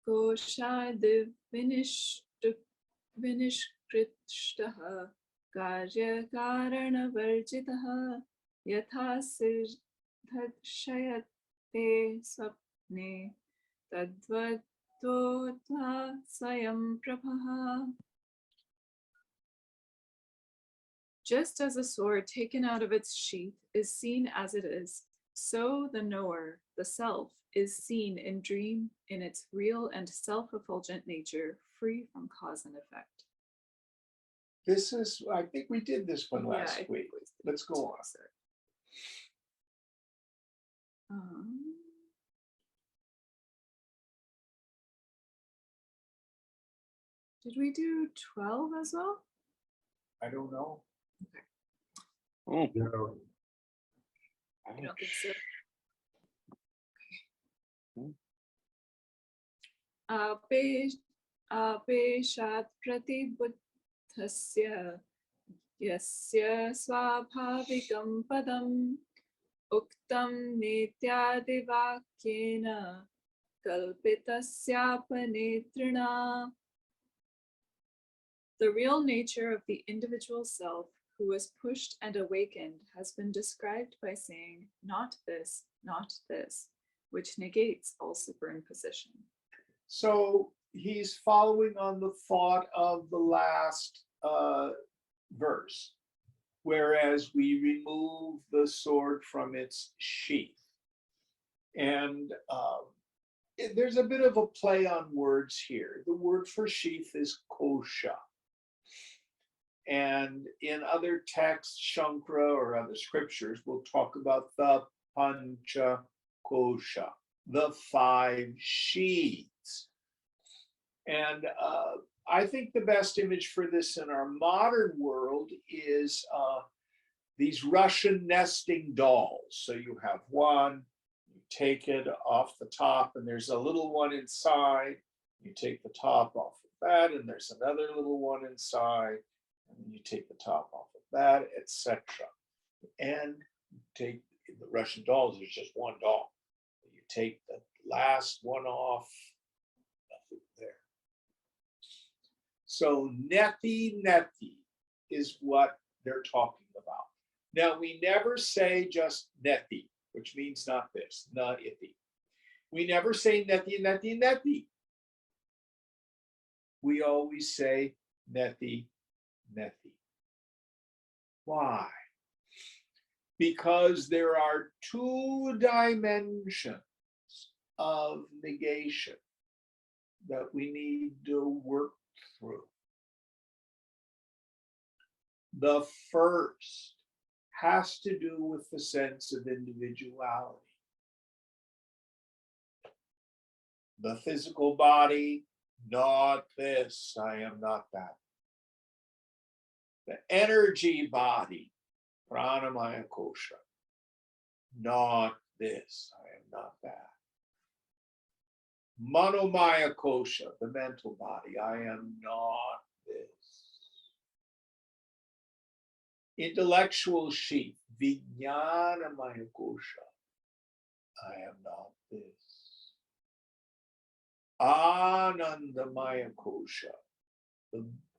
कोशाद् विनिष्कृष्टः कार्यकारणवर्जितः यथा सिद्धर्शयते स्वप्ने तद्वद्वोऽथा स्वयं प्रभः. Just as a sword taken out of its sheath is seen as it is, so the knower, the self, is seen in dream in its real and self-effulgent nature, free from cause and effect. This is, I think we did this one last week. Let's go on. Did we do 12 as well? I don't know. Okay. Oh, No. I don't think so. Apeshat pratibuddhasya yasya swabhavikam padam uktam nityadivakyena kalpitasyapanitrina. The real nature of the individual self who was pushed and awakened has been described by saying, not this, which negates all superimposition. So he's following on the thought of the last verse, whereas we remove the sword from its sheath. And there's a bit of a play on words here. The word for sheath is kosha. And in other texts, Shankara or other scriptures, we'll talk about the pancha kosha, the 5 sheaths. And I think the best image for this in our modern world is these Russian nesting dolls. So you have one, you take it off the top, and there's a little one inside. You take the top off of that, and there's another little one inside. And you take the top off of that, etc. And you take the Russian dolls, there's just one doll. You take the last one off, nothing there. So neti is what they're talking about. Now we never say just neti, which means not this, not iti. We never say neti. We always say neti. Why? Because there are 2 dimensions of negation that we need to work through. The first has to do with the sense of individuality. The physical body, not this, I am not that. The energy body, pranamaya kosha, not this, I am not that. Manomaya kosha, the mental body, I am not this. Intellectual sheath, vijnanamaya kosha, I am not this. Anandamaya kosha,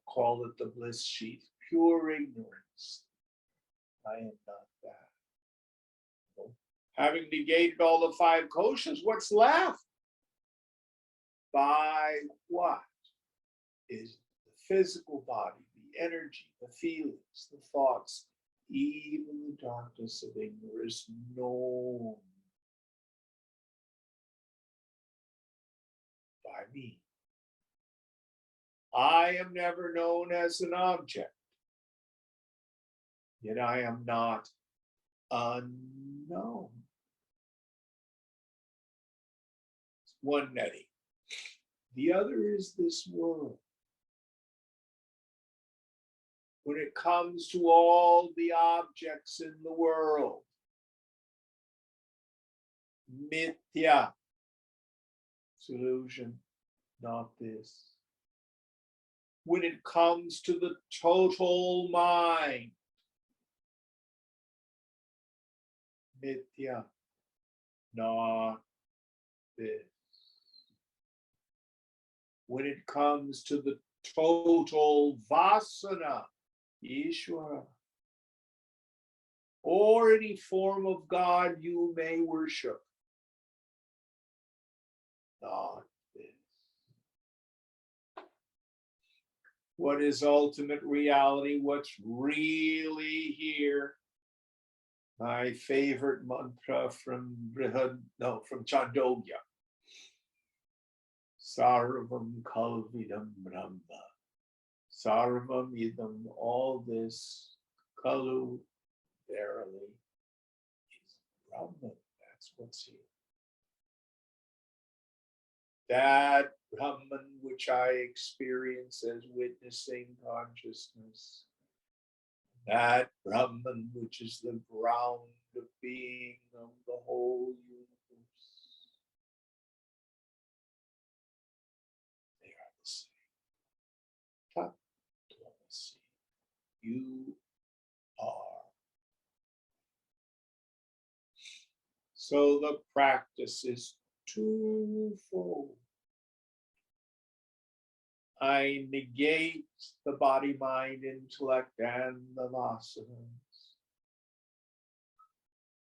call it the bliss sheath, pure ignorance, I am not that. Having negated all the 5 koshas, what's left? By what? Is the physical body, the energy, the feelings, the thoughts, even the darkness of ignorance known by me. I am never known as an object, yet I am not unknown. It's one neti. The other is this world. When it comes to all the objects in the world, mithya, illusion, not this. When it comes to the total mind, mithya, not this. when it comes to the total vasana, Ishvara, or any form of God you may worship. Not this. What is ultimate reality? What's really here? My favorite mantra from from Chandogya. Sarvam Kalvidam Brahma. Sarvam Idam, all this, Kalu, verily, is Brahman. That's what's here. That Brahman which I experience as witnessing consciousness, that Brahman which is the ground of being of the whole universe, they are the same. Tat-tvamasi. You are. So the practice is twofold. I negate the body, mind, intellect, and the vasanas.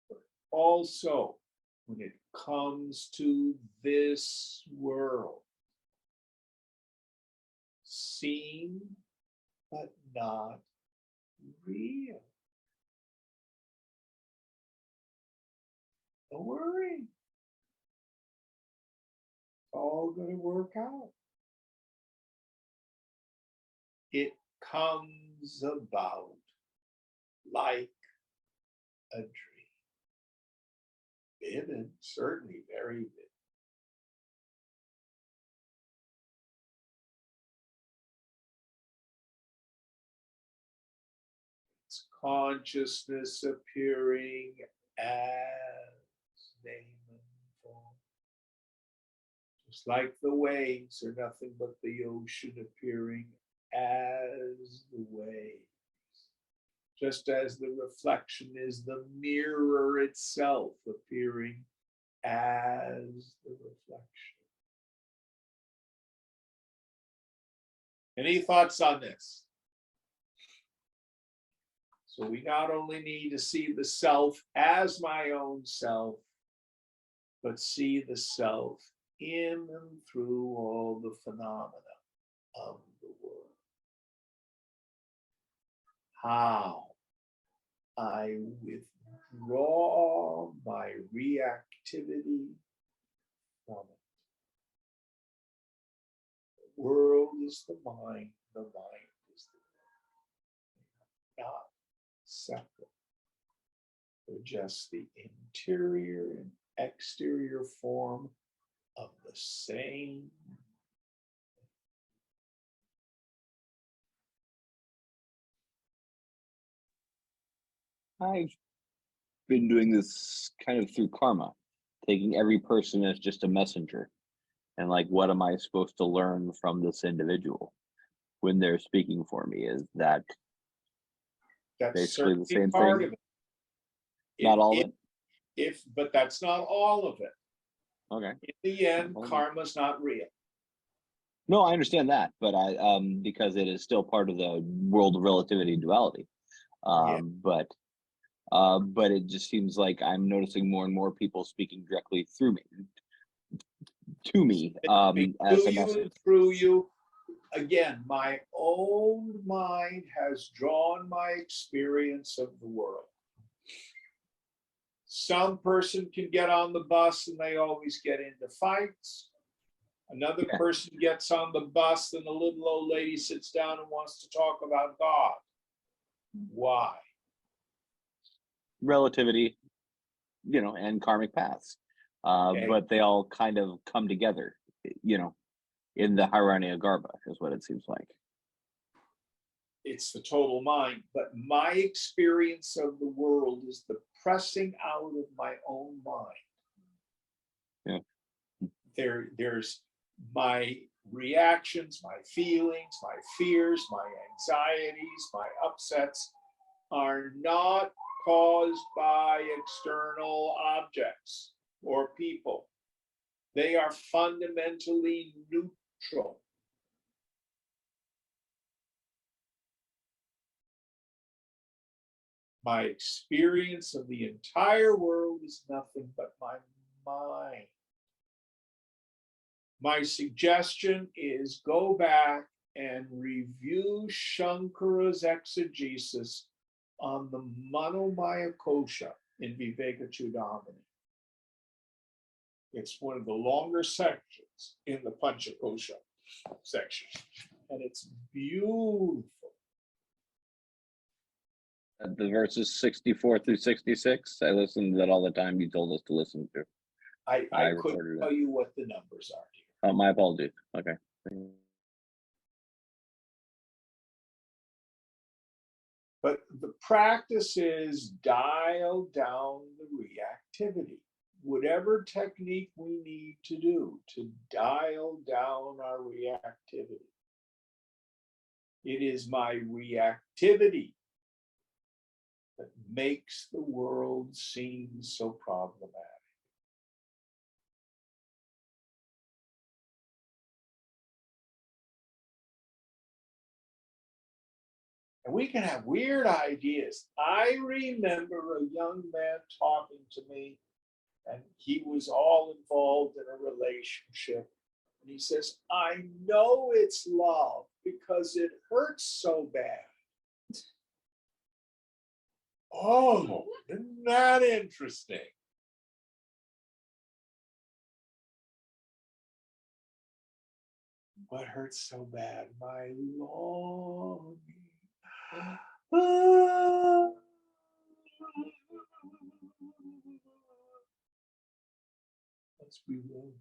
But also, when it comes to this world, seen but not real. Don't worry. It's all going to work out. It comes about like a dream. Vivid, certainly very vivid. It's consciousness appearing as name and form. Just like the waves are nothing but the ocean appearing as the waves. Just as the reflection is the mirror itself appearing as the reflection. Any thoughts on this? So we not only need to see the self as my own self, but see the self in and through all the phenomena of the world. How I withdraw my reactivity from it. The world is the mind is the world. Not separate. They're just the interior and exterior form of the same. I've been doing this kind of through karma, taking every person as just a messenger. And like, what am I supposed to learn from this individual when they're speaking for me? Is that That's basically the same part thing? of it. Not all of it? But that's not all of it. Okay. In the end, karma's not real. No, I understand that, but because it is still part of the world of relativity and duality. Yeah. But it just seems like I'm noticing more and more people speaking directly through me, to me, as a message. Through you. Again, my own mind has drawn my experience of the world. Some person can get on the bus and they always get into fights. Another person gets on the bus and the little old lady sits down and wants to talk about God. Why? Relativity, and karmic paths. Okay. But they all kind of come together, in the Hiranya Garbha is what it seems like. It's the total mind, but my experience of the world is the pressing out of my own mind. Yeah. There's my reactions, my feelings, my fears, my anxieties, my upsets are not caused by external objects or people. They are fundamentally neutral. My experience of the entire world is nothing but my mind. My suggestion is go back and review Shankara's exegesis on the Manomaya Kosha in Vivekachudamani. It's one of the longer sections in the Panchakosha section, and it's beautiful. The verses 64 through 66. I listen to that all the time. You told us to listen to. I couldn't recorded tell it. you what the numbers are here. Oh, my apologies. Okay. But the practice is dial down the reactivity. Whatever technique we need to do to dial down our reactivity. It is my reactivity that makes the world seem so problematic. And we can have weird ideas. I remember a young man talking to me, and he was all involved in a relationship. And he says, I know it's love because it hurts so bad. Oh, isn't that interesting? What hurts so bad? My longing. Let's be real.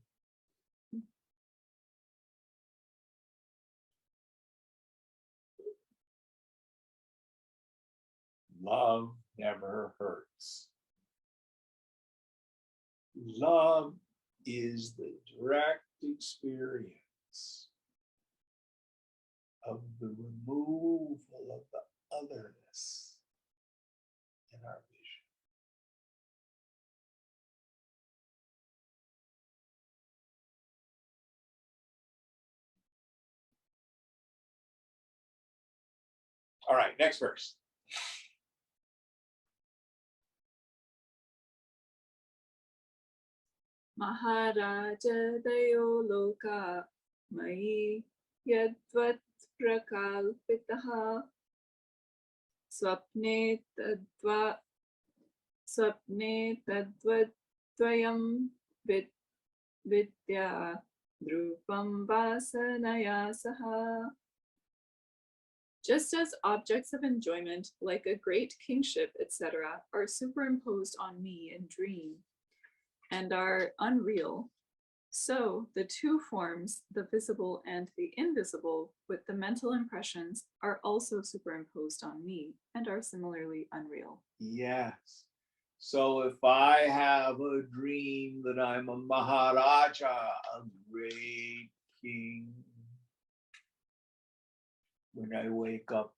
Love never hurts. Love is the direct experience of the removal of the otherness in our vision. All right, next verse. Maharaja dayo loka mai yadvat prakalpitaha swapne tadvat tvayam vidya drupam vasanaya saha. Just as objects of enjoyment, like a great kingship, etc., are superimposed on me in dream and are unreal, so the two forms, the visible and the invisible, with the mental impressions, are also superimposed on me and are similarly unreal. Yes. So if I have a dream that I'm a Maharaja, a great king, when I wake up,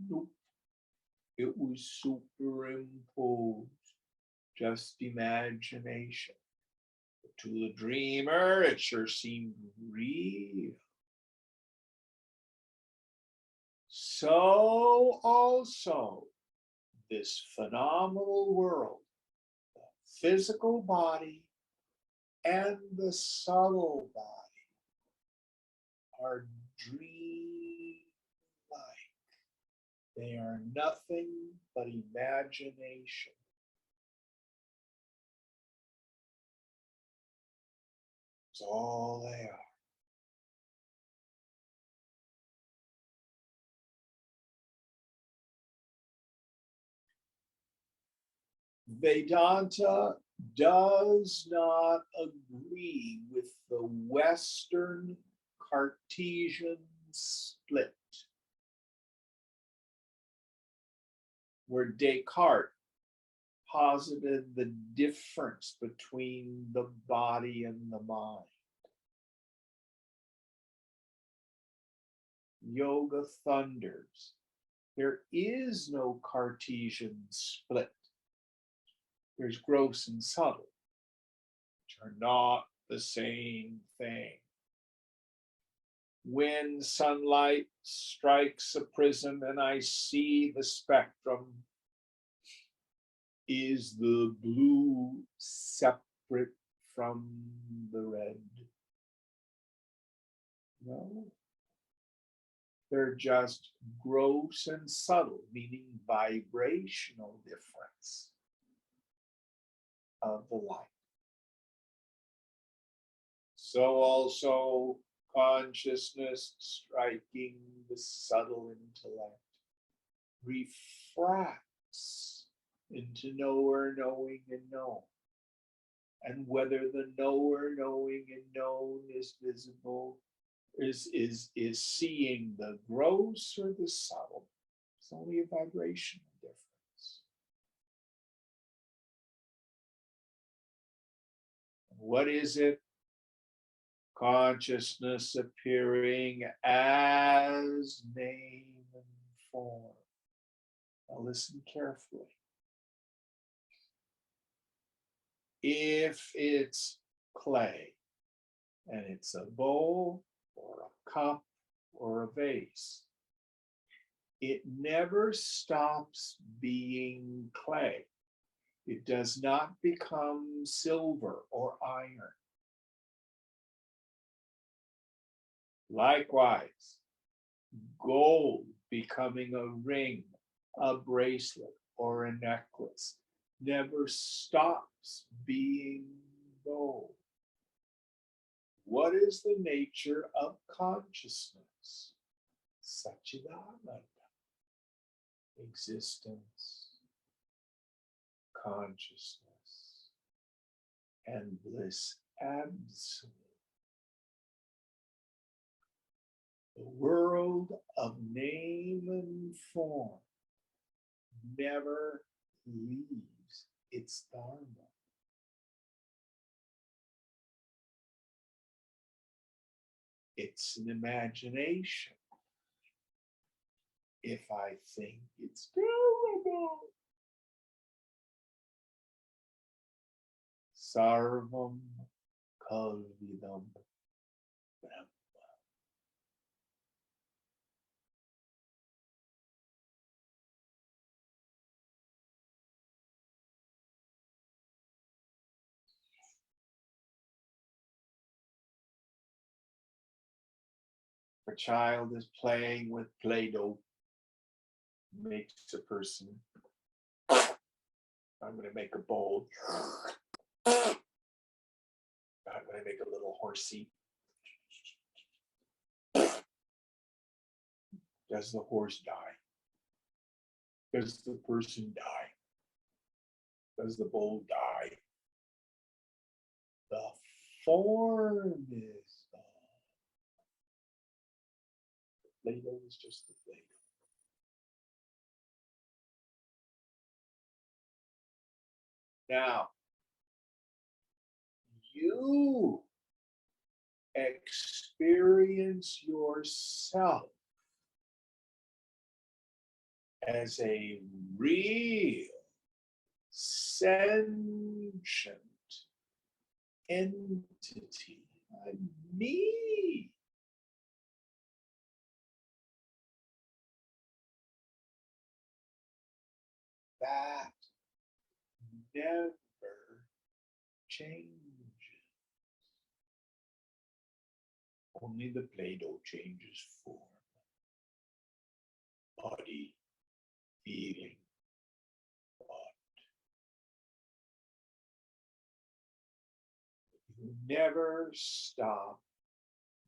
nope, it was superimposed, just imagination. But to the dreamer, it sure seemed real. So also, this phenomenal world, the physical body and the subtle body are dream-like. They are nothing but imagination. That's all they are. Vedanta does not agree with the Western Cartesian split, where Descartes posited the difference between the body and the mind. Yoga thunders. There is no Cartesian split. There's gross and subtle, which are not the same thing. When sunlight strikes a prism and I see the spectrum, Is the blue separate from the red? No. They're just gross and subtle, meaning vibrational difference of the light. So also consciousness striking the subtle intellect refracts into knower, knowing, and known. And whether the knower, knowing, and known is visible, is seeing the gross or the subtle. It's only a vibrational difference. What is it? Consciousness appearing as name and form. Now listen carefully. If it's clay and it's a bowl or a cup or a vase, it never stops being clay. It does not become silver or iron. Likewise, gold becoming a ring, a bracelet, or a necklace never stops being gold. What is the nature of consciousness? Satchidananda. Existence, consciousness, and bliss absolute. The world of name and form never leaves its dharma. It's an imagination. If I think it's terrible, sarvam kalvidam brahma. A child is playing with Play-Doh, makes a person. I'm going to make a bowl. I'm going to make a little horsey. Does the horse die? Does the person die? Does the bowl die? The form is gone. The Play-Doh is just the Play-Doh. Now, you experience yourself as a real, sentient entity, me. That never changes. Only the Play-Doh changes form, body, feeling, thought. You never stop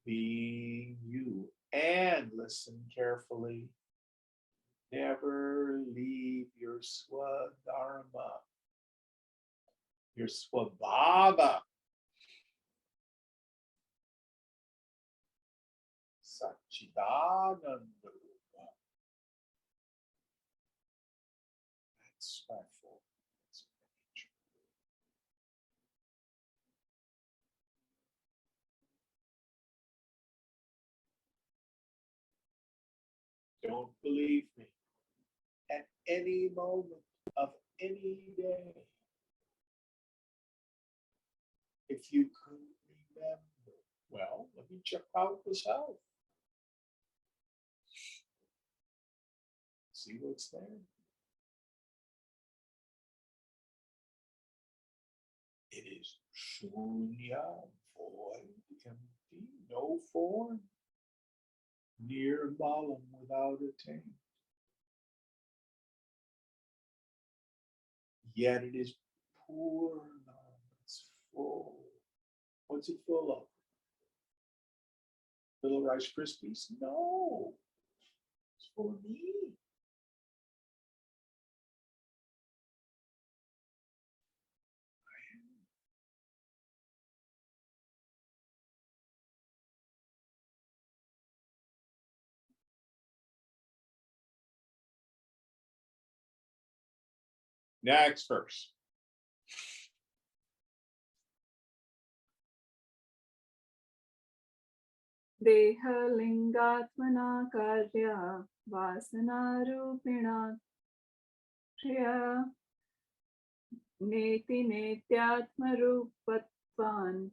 being you. And listen carefully, never leave your swadharma, your swabhava. Satchidananda Rupa. That's my form. That's my nature. Don't believe me. At any moment of any day, if you couldn't remember, well, let me check out the self. See what's there. Shunya, void, empty, no form, near Balam without a taint. Yet it is poor, it's full. What's it full of? Little Rice Krispies? No, it's full of me. Next verse. Deha lingatmana karya vasana rupina kriya neti netyatma rupatvan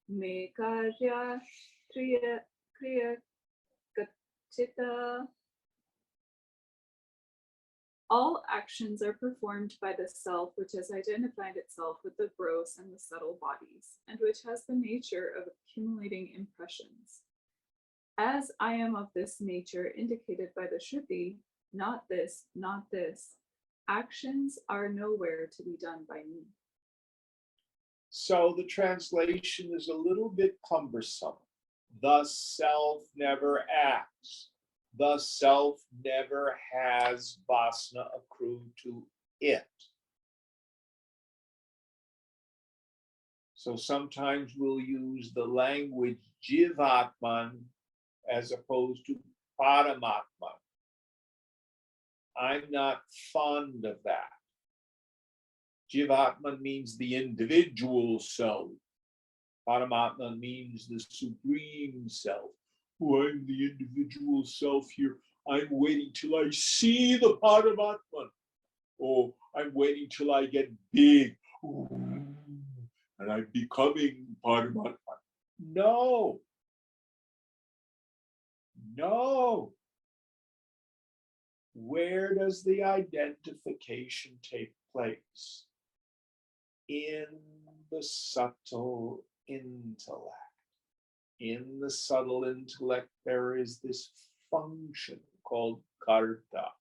me karya kriya kachita. All actions are performed by the self which has identified itself with the gross and the subtle bodies, and which has the nature of accumulating impressions. As I am of this nature indicated by the Shruti, not this, actions are nowhere to be done by me. So the translation is a little bit cumbersome. The self never acts. The self never has vasana accrue to it. So sometimes we'll use the language jivatman as opposed to paramatman. I'm not fond of that. Jivatman means the individual self. Paramatman means the supreme self. Oh, I'm the individual self here. I'm waiting till I see the Paramatman. Oh, I'm waiting till I get big. Ooh, and I'm becoming Paramatman. No. No. Where does the identification take place? In the subtle intellect. In the subtle intellect, there is this function called karta,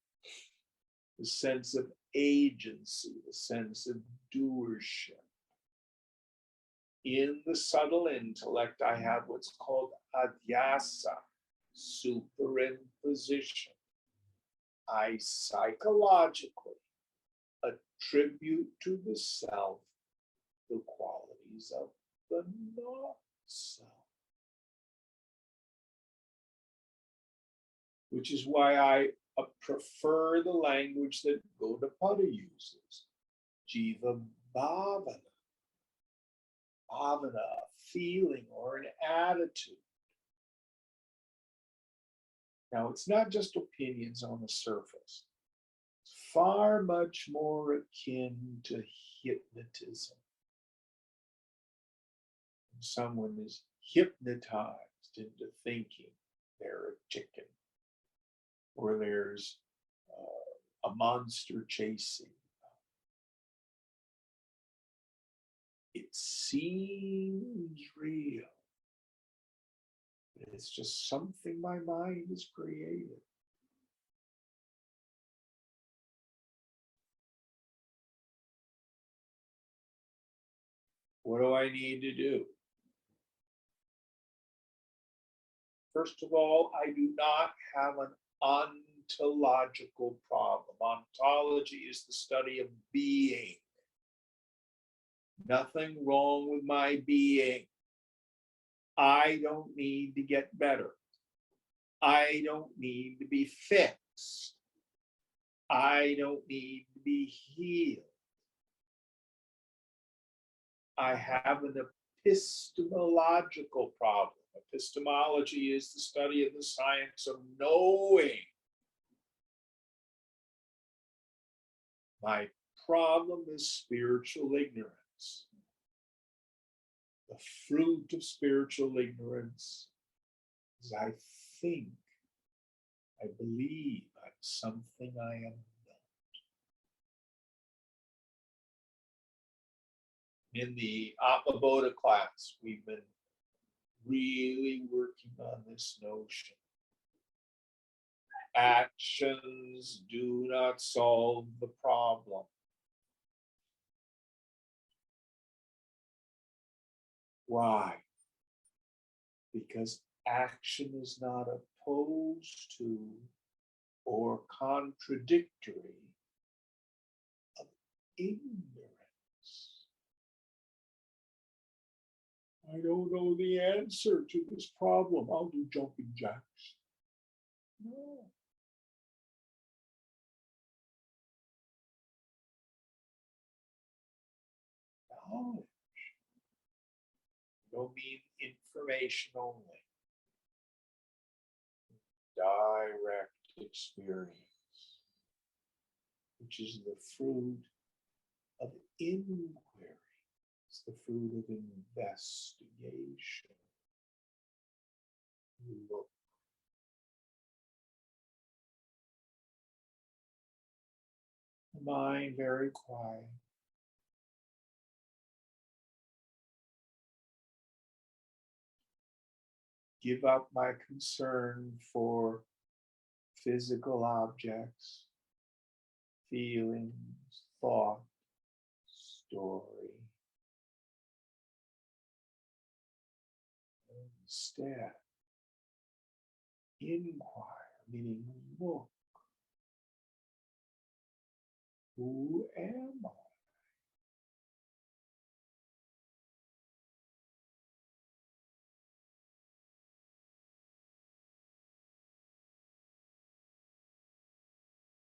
the sense of agency, the sense of doership. In the subtle intellect, I have what's called adhyasa, superimposition. I psychologically attribute to the self the qualities of the not self. Which is why I prefer the language that Gaudapada uses, jiva bhavana, bhavana, a feeling or an attitude. Now, it's not just opinions on the surface. It's far much more akin to hypnotism. When someone is hypnotized into thinking they're a chicken, or there's a monster chasing. It seems real, but it's just something my mind has created. What do I need to do? First of all, I do not have an ontological problem. Ontology is the study of being. Nothing wrong with my being. I don't need to get better. I don't need to be fixed. I don't need to be healed. I have an epistemological problem. Epistemology is the study of the science of knowing. My problem is spiritual ignorance. The fruit of spiritual ignorance is I think, I believe I'm something I am not. In the Appabodha class, we've been really working on this notion. Actions do not solve the problem. Why? Because action is not opposed to or contradictory of ignorance. I don't know the answer to this problem. I'll do jumping jacks. No. Knowledge. Don't mean information only. Direct experience, which is the fruit of inquiry. It's the fruit of investigation. Look. The mind very quiet. Give up my concern for physical objects, feelings, thought, story. Instead, inquire, meaning look. Who am I?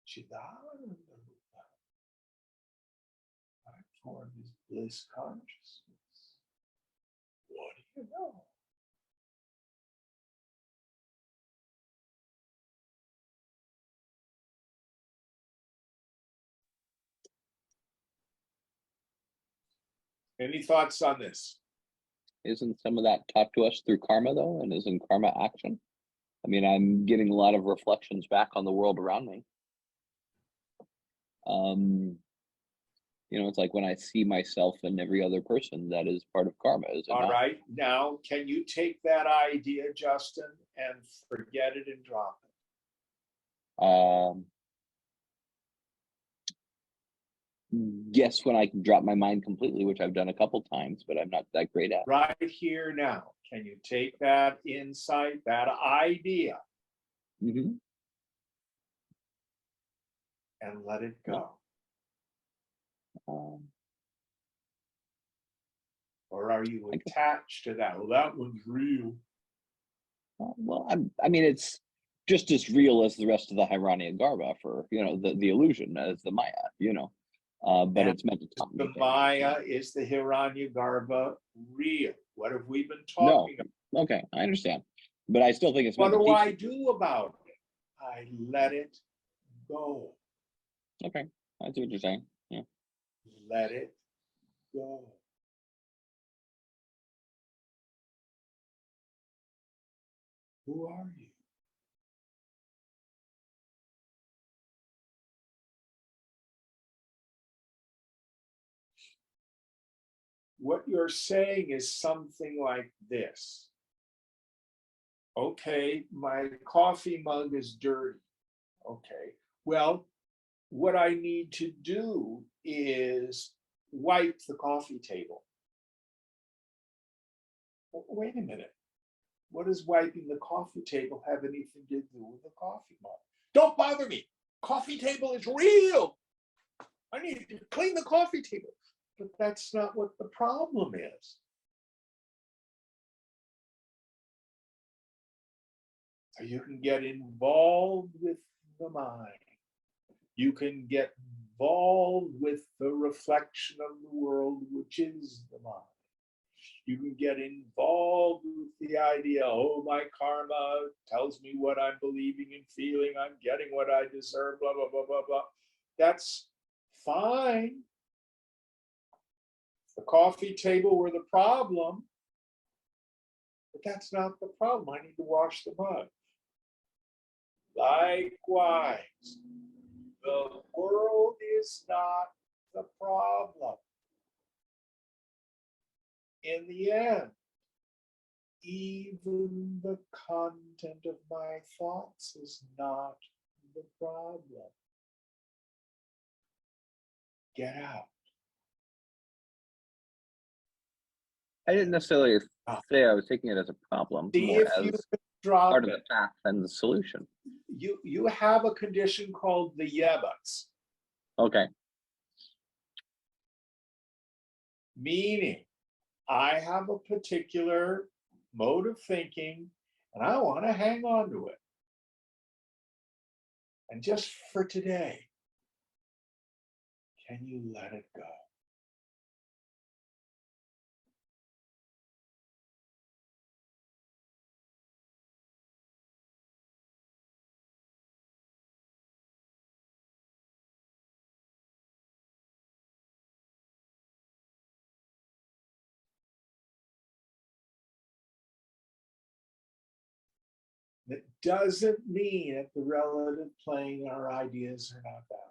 Chidananda Rupa. I form this bliss consciousness. What do you know? Any thoughts on this? Isn't some of that taught to us through karma though? And isn't karma action? I mean, I'm getting a lot of reflections back on the world around me. You know, it's like when I see myself and every other person, that is part of karma, is it All not? right. Now, can you take that idea, Justin, and forget it and drop it? Yes, when I can drop my mind completely, which I've done a couple times, but I'm not that great at. Right here now, can you take that insight, that idea, Mm-hmm. and let it go? Or are you attached to that? Well, that one's real. Well, I mean, it's just as real as the rest of the Hiranyagarbha for, you know, the illusion as the Maya, you know, but And it's meant to tell me the things. Maya is the Hiranyagarbha real. What have we been No, talking about? okay, I understand, but I still think it's What meant to do teach I me. do about it? I let it go. Okay, I see what you're saying. Yeah. Let it go. Who are you? What you're saying is something like this. Okay, my coffee mug is dirty. Okay, well, what I need to do is wipe the coffee table. Wait a minute. What does wiping the coffee table have anything to do with the coffee mug? Don't bother me. Coffee table is real. I need to clean the coffee table. But that's not what the problem is. So you can get involved with the mind. You can get involved with the reflection of the world, which is the mind. You can get involved with the idea, oh, my karma tells me what I'm believing and feeling, I'm getting what I deserve, blah, blah, blah, blah, blah. That's fine. The coffee table were the problem, but that's not the problem. I need to wash the mug. Likewise, the world is not the problem. in the end, even the content of my thoughts is not the problem. Get out. I didn't necessarily say I was taking it as a problem, See more if you as can drop part of the it. path and the solution. You have a condition called the yebuts, Okay. meaning I have a particular mode of thinking and I want to hang on to it. And just for today, can you let it go? That doesn't mean at the relative plane our ideas are not valid.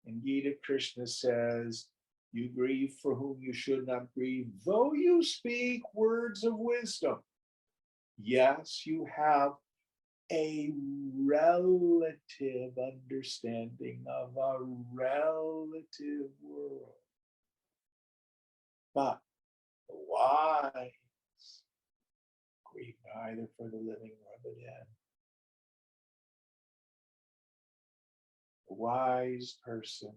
And Gita Krishna says, you grieve for whom you should not grieve, though you speak words of wisdom. Yes, you have a relative understanding of a relative world. But the wise grieve neither for the living nor the dead. The wise person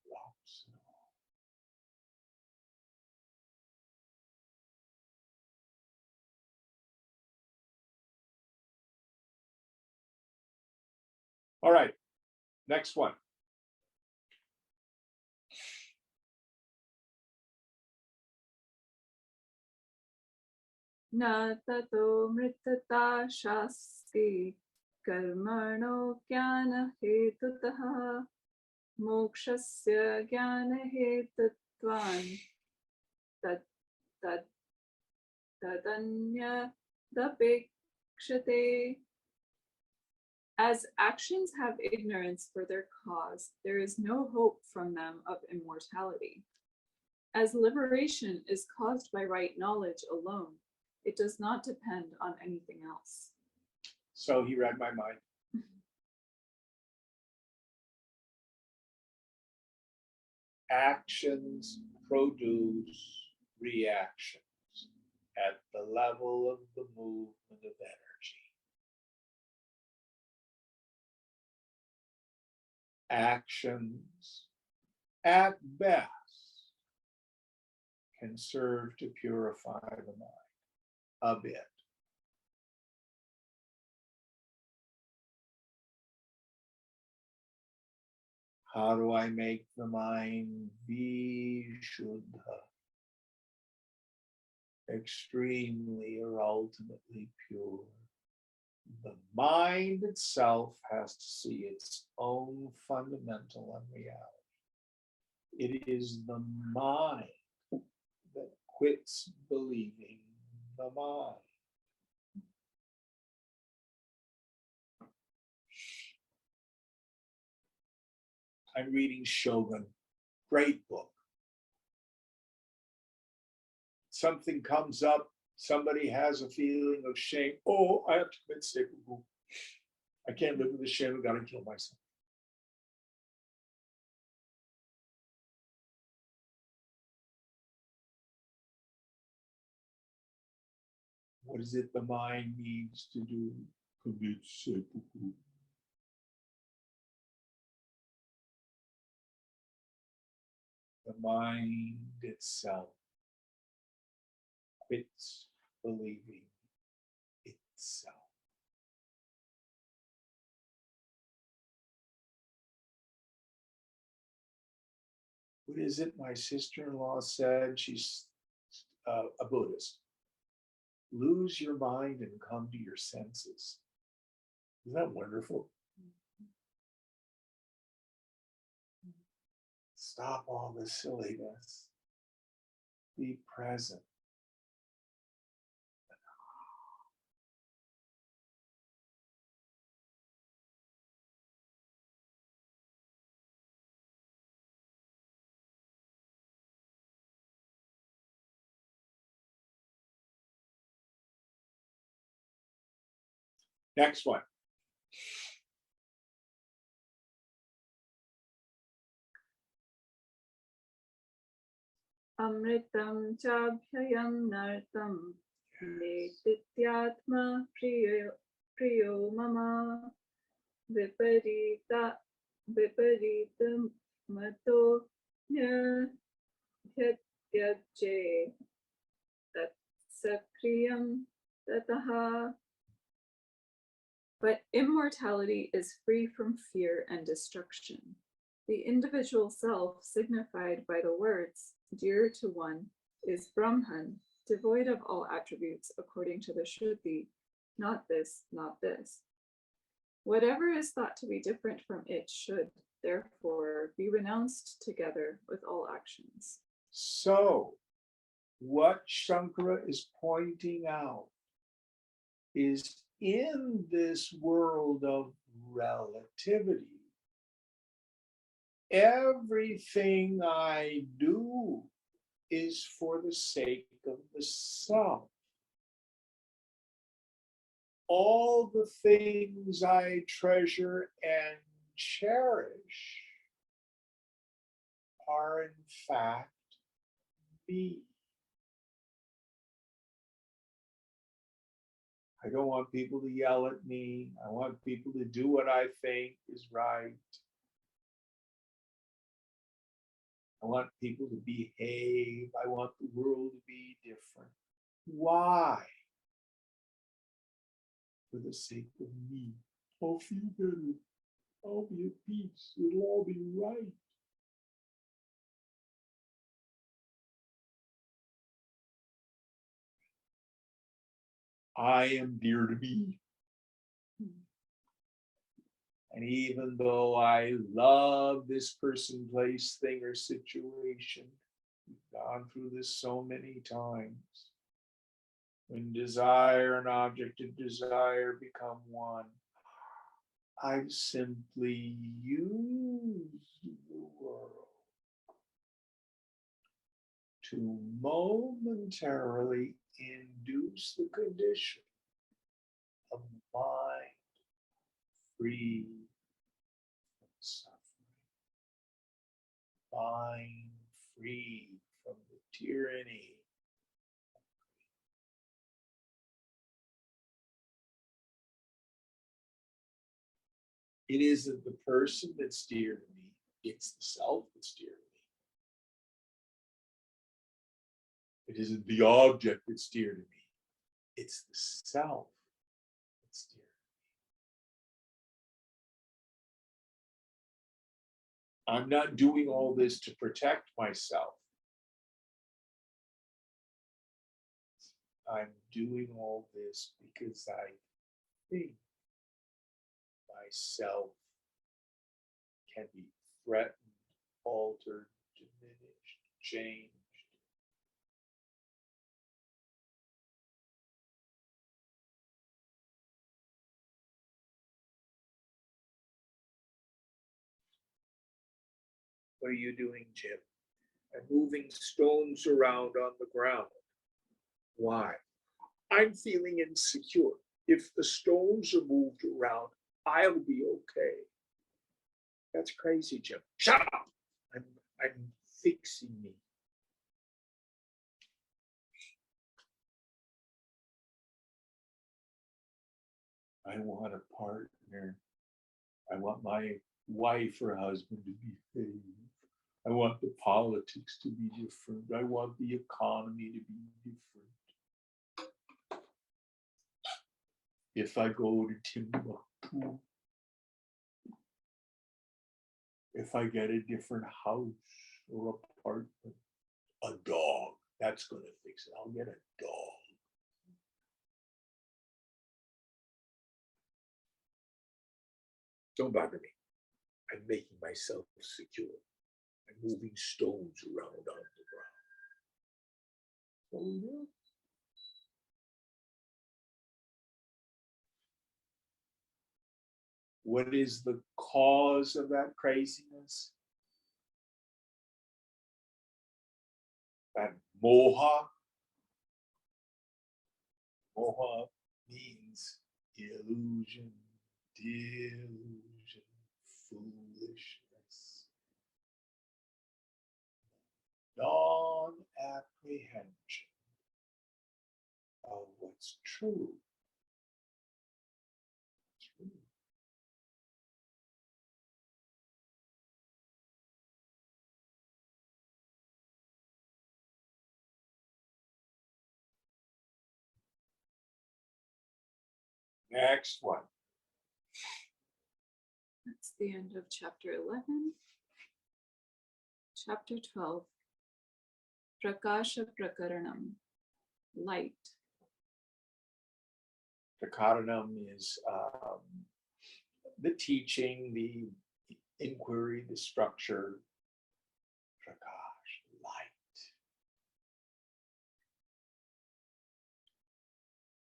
drops it all. All right, next one. Na tato mritata shasti karmano jnana hetutaha mokshasya jnana hetutvan tad tad tadanya dapekshate. As actions have ignorance for their cause, there is no hope from them of immortality. As liberation is caused by right knowledge alone, it does not depend on anything else. So he read my mind. Actions produce reactions at the level of the movement of energy. Actions, at best, can serve to purify the mind a bit. How do I make the mind vishuddha, extremely or ultimately pure? The mind itself has to see its own fundamental unreality. It is the mind that quits believing the mind. I'm reading Shogun, great book. Something comes up, somebody has a feeling of shame. Oh, I have to commit seppuku. I can't live with the shame, I've got to kill myself. What is it the mind needs to do? Commit seppuku. The mind itself quits believing itself. What is it my sister-in-law said? She's a Buddhist. Lose your mind and come to your senses. Isn't that wonderful? Stop all the silliness. Be present. Next one. Amritam chabhyayam nartam netityatma priyo mama viparitam mato nyatyajye tat sakriyam tataha. But immortality is free from fear and destruction. The individual self, signified by the words, dear to one, is Brahman, devoid of all attributes according to the Shruti, not this, not this. Whatever is thought to be different from it should, therefore, be renounced together with all actions. So, what Shankara is pointing out is in this world of relativity, everything I do is for the sake of the self. All the things I treasure and cherish are in fact me. I don't want people to yell at me. I want people to do what I think is right. I want people to behave. I want the world to be different. Why? For the sake of me. I'll feel better. I'll be at peace. It'll all be right. I am dear to me. And even though I love this person, place, thing, or situation, we've gone through this so many times. When desire and object of desire become one, I simply use the world to momentarily induce the condition of mind free from suffering, mind free from the tyranny. It isn't the person that's dear to me, it's the self that's dear to me. It isn't the object that's dear to me, it's the self that's dear to me. I'm not doing all this to protect myself. I'm doing all this because I think myself can be threatened, altered, diminished, changed. What are you doing, Jim? I'm moving stones around on the ground. Why? I'm feeling insecure. If the stones are moved around, I'll be okay. That's crazy, Jim. Shut up! I'm fixing me. I want a partner. I want my wife or husband to behave. I want the politics to be different. I want the economy to be different. If I go to Timbuktu, if I get a different house or apartment, a dog, that's going to fix it. I'll get a dog. Don't bother me. I'm making myself secure. I'm moving stones around on the ground. Oh, yeah. What is the cause of that craziness? That moha. Moha means illusion, delusion, foolishness, non-apprehension of what's true. True. Next one. That's the end of chapter 11. Chapter 12. Prakasha Prakaranam. Light. Prakaranam is the teaching, the inquiry, the structure. Prakash, light.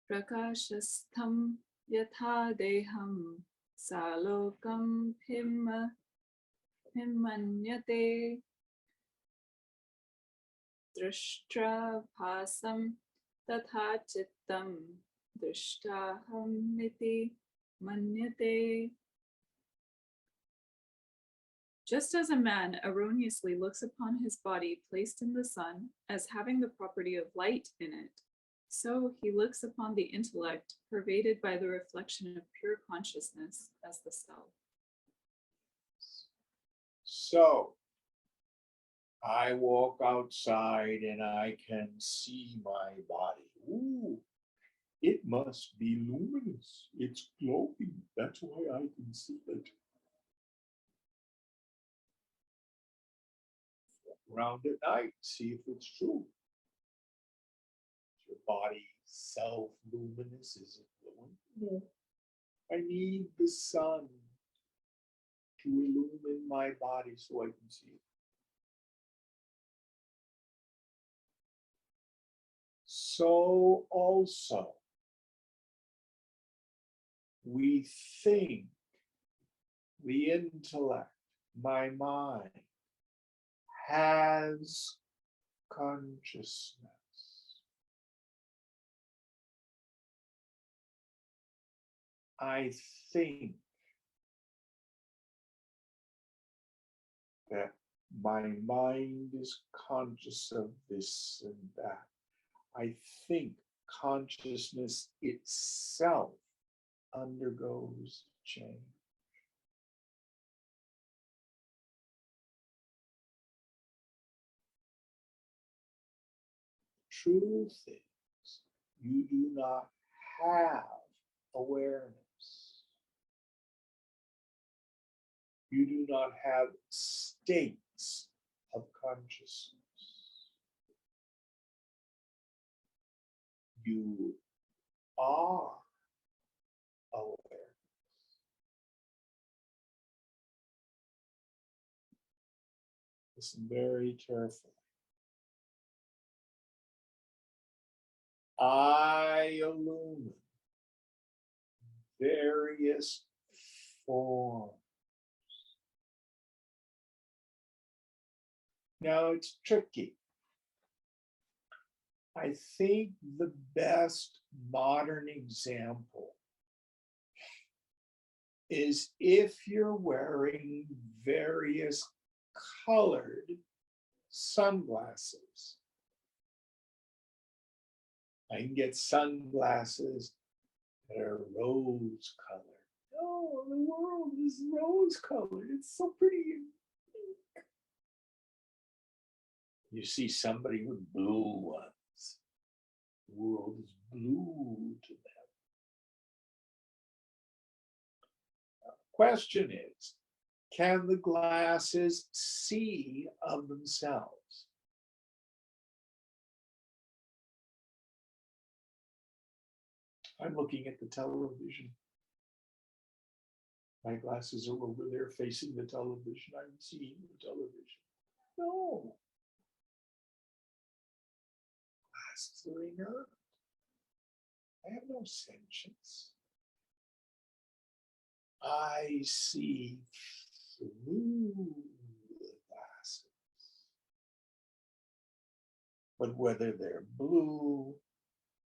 Prakashastham yatha deham salokam himanyate drashtra bhasam tatha chittam drishtahamiti manyate. Just as a man erroneously looks upon his body placed in the sun as having the property of light in it, so he looks upon the intellect pervaded by the reflection of pure consciousness as the self. So I walk outside and I can see my body. Ooh, it must be luminous. It's glowing. That's why I can see it. Around at night, see if it's true. Is your body self-luminous? Is it glowing? No. I need the sun to illumine my body so I can see it. So also, we think, the intellect, my mind, has consciousness. I think that my mind is conscious of this and that. I think consciousness itself undergoes change. Truth is, you do not have awareness. You do not have states of consciousness. You are awareness. Listen very carefully. I illumine various forms. Now it's tricky. I think the best modern example is if you're wearing various colored sunglasses. I can get sunglasses that are rose colored. Oh, the world is rose colored. It's so pretty. You see somebody with blue ones. The world is blue to them. Now, the question is, can the glasses see of themselves? I'm looking at the television. My glasses are over there facing the television. I'm seeing the television. No. Glasses are inert. I have no sentience. I see through the glasses. But whether they're blue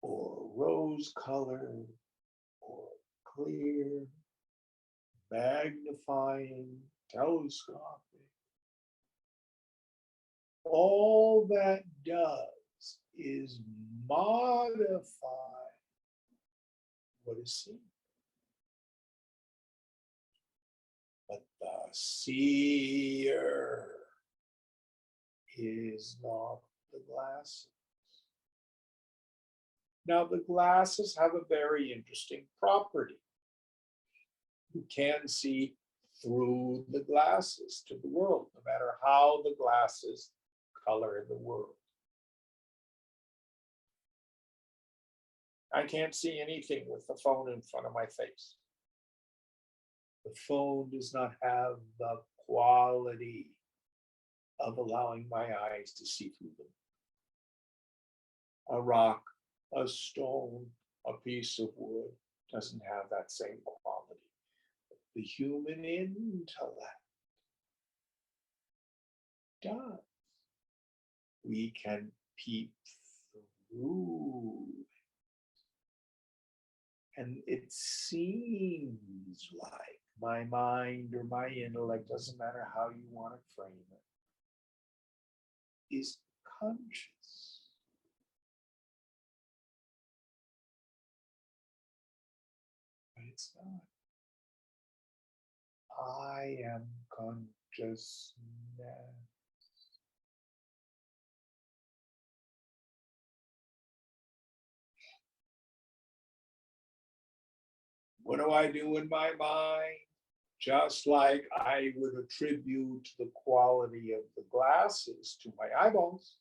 or rose colored or clear, magnifying, telescoping. All that does is modify what is seen. But the seer is not the glasses. Now, the glasses have a very interesting property. You can see through the glasses to the world, no matter how the glasses color the world. I can't see anything with the phone in front of my face. The phone does not have the quality of allowing my eyes to see through them. A rock, a stone, a piece of wood doesn't have that same quality. The human intellect does. We can peep through. And it seems like my mind or my intellect, doesn't matter how you want to frame it, is conscious. But it's not. I am consciousness. What do I do in my mind? Just like I would attribute the quality of the glasses to my eyeballs,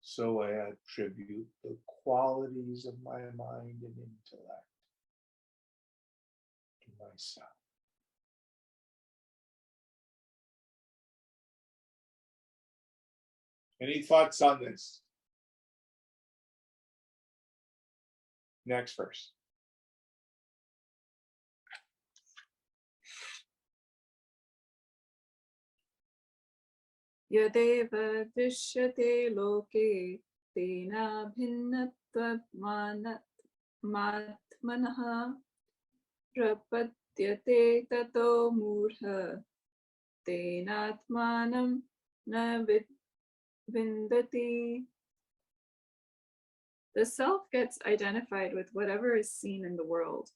so I attribute the qualities of my mind and intellect to myself. Any thoughts on this? Next verse. Yadeva drishyate loke tena bhinnatvamatmanaha prapadyate tato murha tenatmanam na vindati. The self gets identified with whatever is seen in the world.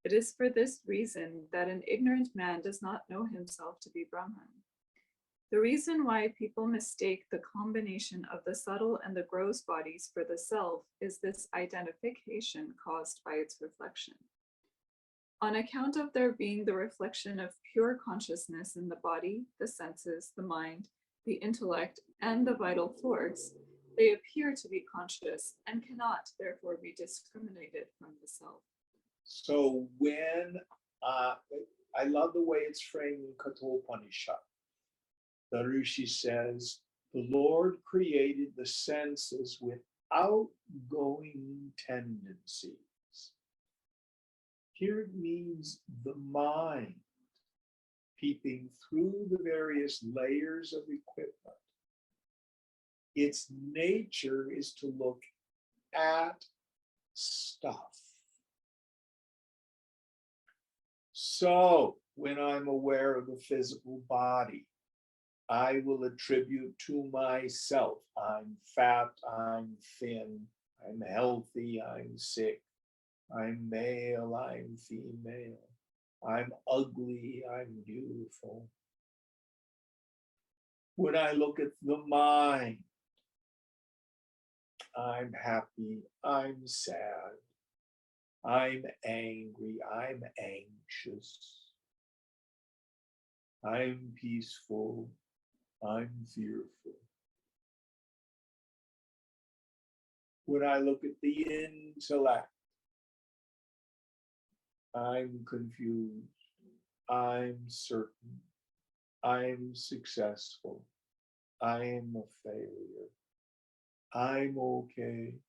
It is for this reason that an ignorant man does not know himself to be Brahman. The reason why people mistake the combination of the subtle and the gross bodies for the self is this identification caused by its reflection. On account of there being the reflection of pure consciousness in the body, the senses, the mind, the intellect, and the vital force, they appear to be conscious and cannot therefore be discriminated from the self. So when, I love the way it's framed in Kathopanishad. The Rishi says, the Lord created the senses with outgoing tendencies. Here it means the mind peeping through the various layers of equipment. Its nature is to look at stuff. So when I'm aware of the physical body, I will attribute to myself, I'm fat, I'm thin, I'm healthy, I'm sick, I'm male, I'm female, I'm ugly, I'm beautiful. When I look at the mind, I'm happy, I'm sad, I'm angry, I'm anxious, I'm peaceful, I'm fearful. When I look at the intellect, I'm confused, I'm certain, I'm successful, I'm a failure, I'm okay,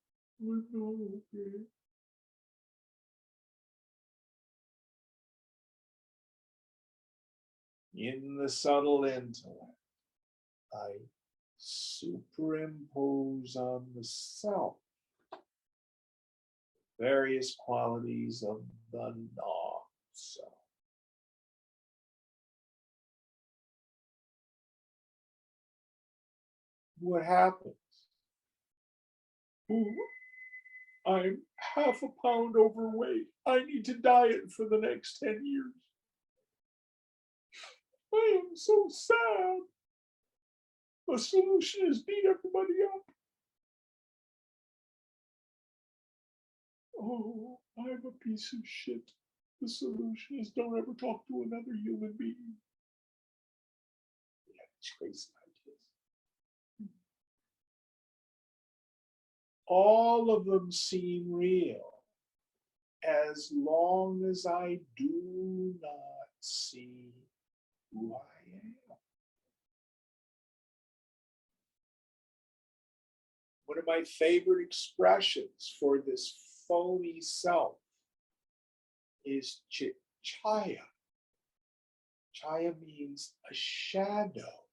I'm okay. In the subtle intellect, I superimpose on the self various qualities of the non-self. What happens? Ooh, I'm half a pound overweight. I need to diet for the next 10 years. I am so sad. The solution is beat everybody up. Oh, I'm a piece of shit. The solution is don't ever talk to another human being. Yeah, it's crazy ideas. All of them seem real as long as I do not see who I am. One of my favorite expressions for this phony self is chaya. Chaya means a shadow.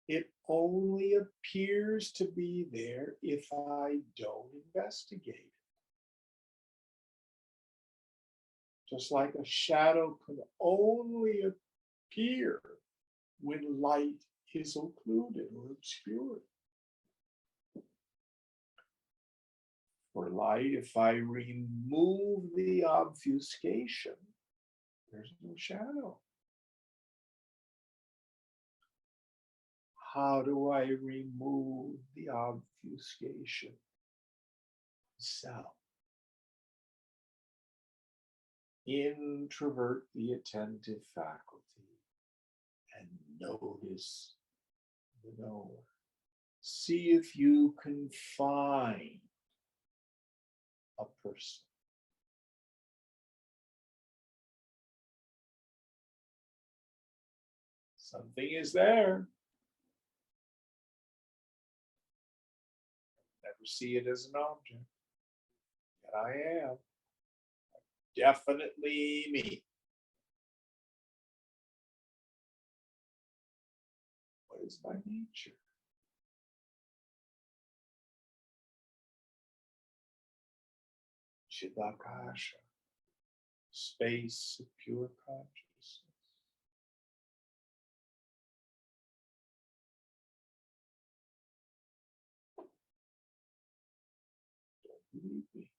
It only appears to be there if I don't investigate it. Just like a shadow can only appear when light is occluded or obscured. For light, if I remove the obfuscation, there's no shadow. How do I remove the obfuscation? Self. Introvert the attentive faculty and notice the knower. See if you can find a person. Something is there. Never see it as an object. Yet I am. Definitely me. What is my nature? Chidakasha, space of pure consciousness. Don't believe me.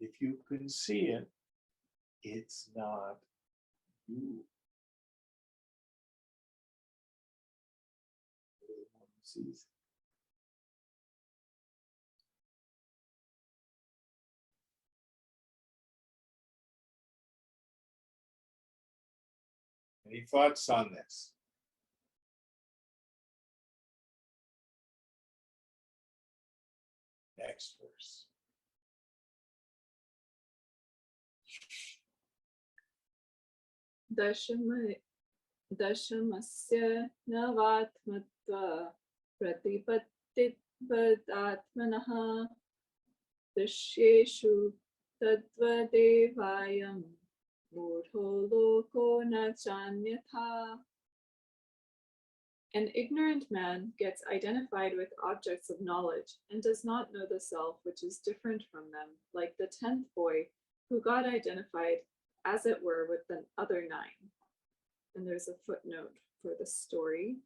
If you can see it, it's not you. One sees it. Any thoughts on this? Next verse. दशमस्य नवात्मत्वा प्रतिपत्तिवदात्मनः दृश्येषु तद्वदेवायं मूढो लोको न चान्यथा. An ignorant man gets identified with objects of knowledge and does not know the self which is different from them, like the 10th boy who got identified, as it were, with the other 9. And there's a footnote for the story.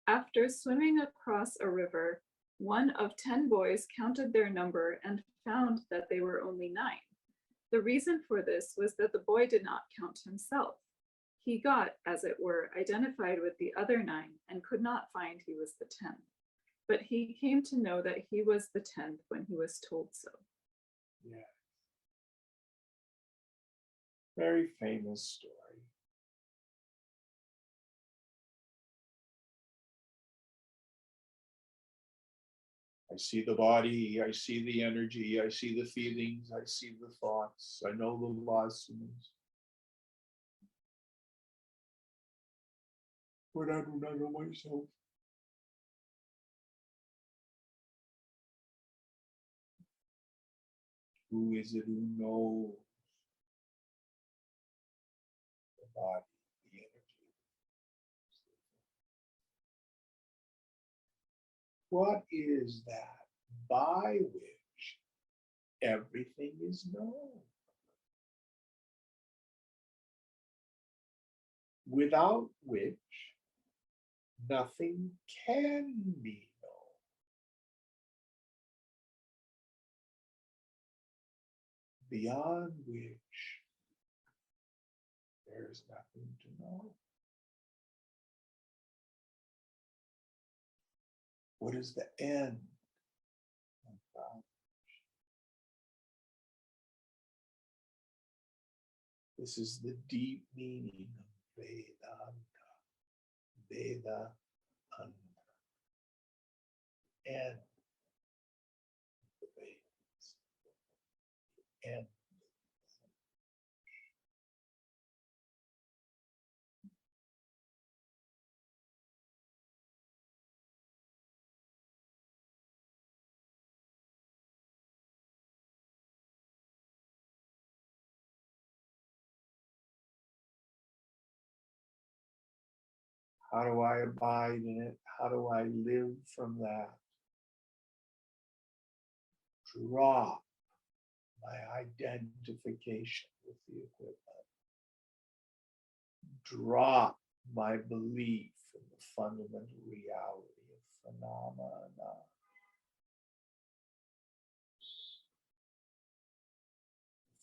After swimming across a river, one of 10 boys counted their number and found that they were only 9. The reason for this was that the boy did not count himself. He got, as it were, identified with the other 9 and could not find he was the 10th. But he came to know that he was the 10th when he was told so. Yeah. Very famous story. I see the body, I see the energy, I see the feelings, I see the thoughts, I know the vasanas. But I do not know myself. Who is it who knows body, the energy. What is that by which everything is known? Without which nothing can be known. Beyond which there is nothing to know. What is the end of knowledge? This is the deep meaning of Vedanta. Vedanta. End of the Vedas. End. How do I abide in it? How do I live from that? Drop my identification with the equipment. Drop my belief in the fundamental reality of phenomena.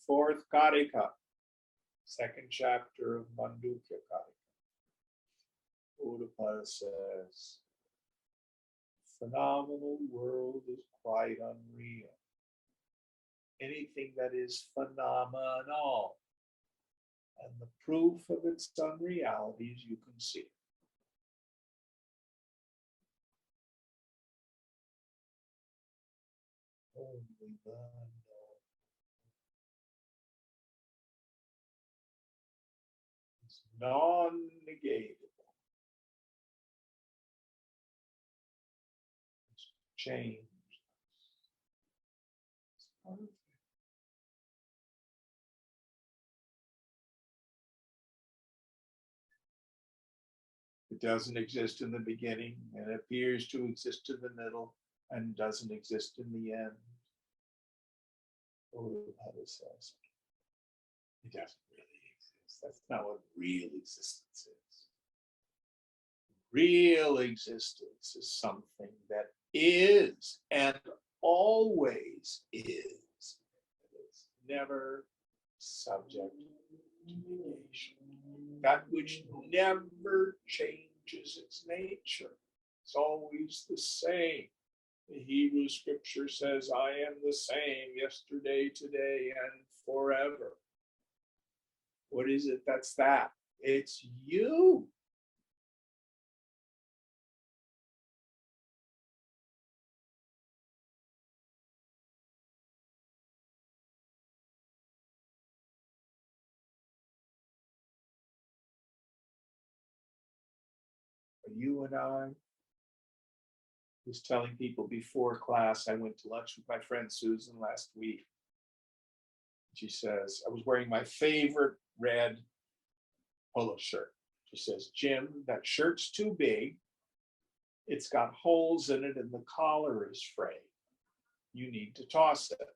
Fourth Karika, second chapter of Mandukya Karika. Upada says, phenomenal world is quite unreal. Anything that is phenomenal, and the proof of its unrealities you can see. Only the unknown is non-negatable. It's changeless. It's perfect. It doesn't exist in the beginning and appears to exist in the middle and doesn't exist in the end. Upada says, it doesn't really exist. That's not what real existence is. Real existence is something that is and always is. It's never subject to negation. That which never changes its nature. It's always the same. The Hebrew scripture says, I am the same yesterday, today, and forever. What is it that's that? It's you. You and I was telling people before class, I went to lunch with my friend Susan last week. She says, I was wearing my favorite red polo shirt. She says, Jim, that shirt's too big. It's got holes in it and the collar is frayed. You need to toss it.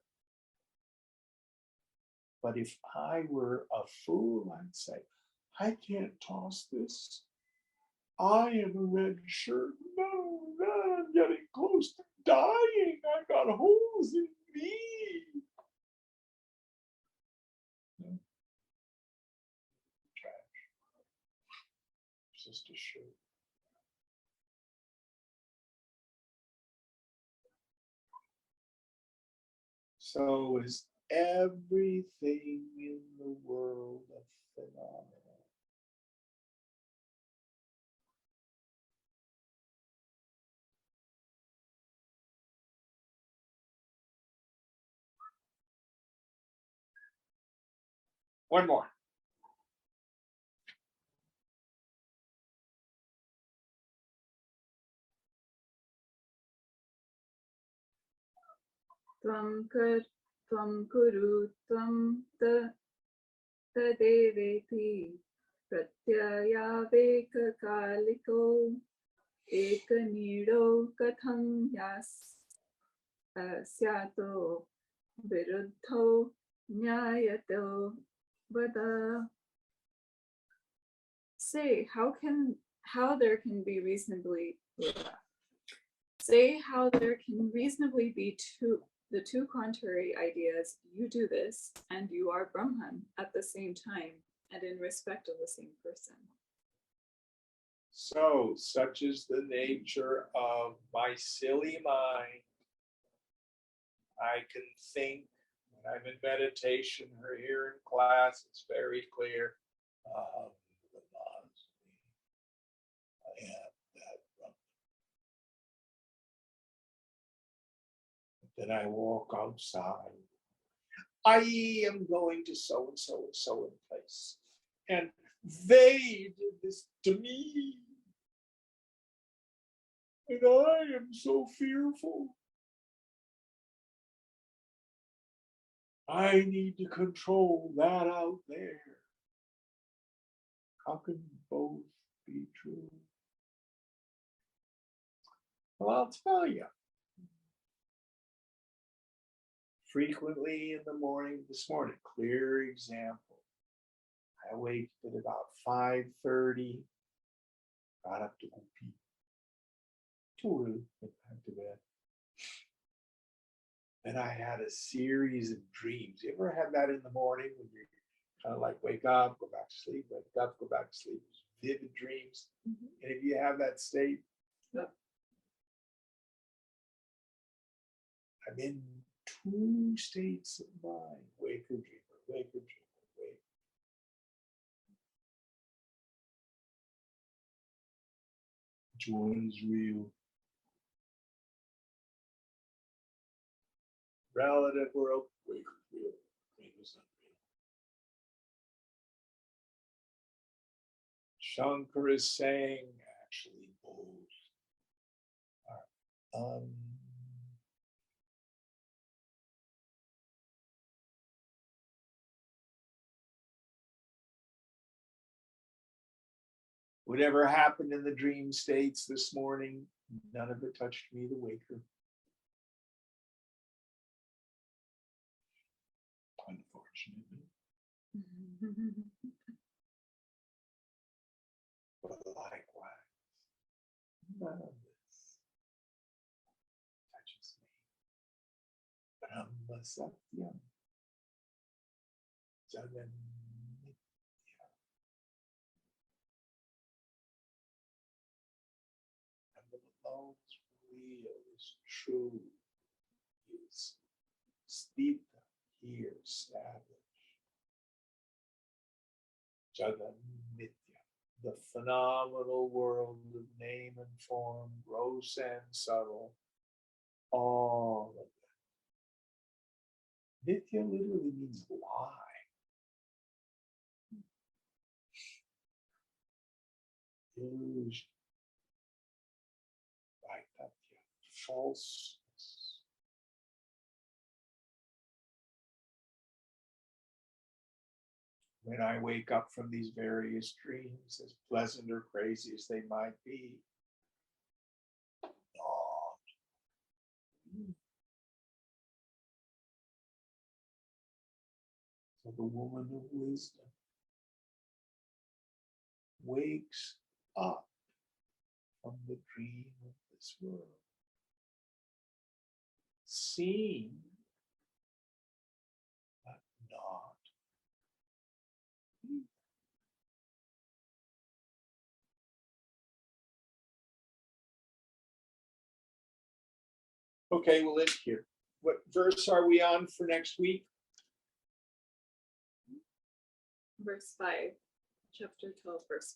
But if I were a fool, I'd say, I can't toss this. I am a red shirt. No, I'm getting close to dying. I got holes in me. No. Trash. Just a shirt. So is everything in the world a phenomenon. One more. Tvam kuru tvam tadeveti pratyayavekakaliko ekanido katham syato viruddho nyayato vada. Say how there can reasonably be the two contrary ideas. You do this, and you are Brahman at the same time, and in respect of the same person. So, such is the nature of my silly mind. I can think when I'm in meditation or here in class, it's very clear. I am that Brahman. But then I walk outside. I am going to so and so and so in place. And they did this to me. And I am so fearful. I need to control that out there. How can both be true? Well, I'll tell you. Frequently in the morning, this morning, clear example. I awaked at about 5:30, got up to go pee. Too early, went back to bed. Then I had a series of dreams. You ever have that in the morning when you kind of like wake up, go back to sleep, wake up, go back to sleep? Vivid dreams. Mm-hmm. And if you have that state, Yep. I'm in two states of mind: waker, dreamer, waker, dreamer, wake. Which one is real? Relative world, waker, real, dreamer's not real. Shankara is saying actually both are whatever happened in the dream states this morning, none of it touched me, the waker. Unfortunately. But likewise, none of this touches me. Brahma Satyam. Jagan. And the alone is real, is true, is sthita, here, established. Jagan Nitya, the phenomenal world of name and form, gross and subtle, all of it. Nitya literally means lie. Illusion. Vaitapya, falseness. When I wake up from these various dreams, as pleasant or crazy as they might be, so the woman of wisdom wakes up from the dream of this world, seen but not. Okay, we'll end here. What verse are we on for next week? Verse 5, chapter 12, verse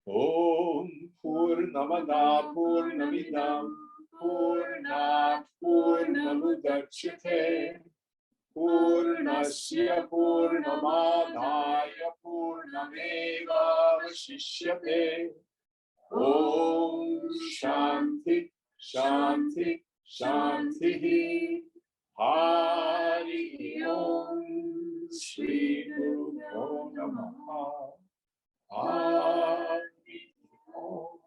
5. Om Purnamada Purnamidam Purnat Purnamudachyate Purnasya Purnamadaya Purnameva Vashishyate. Om Shanti Shanti Shanti. Hari Om Shri Guru Namaha. Hari Om.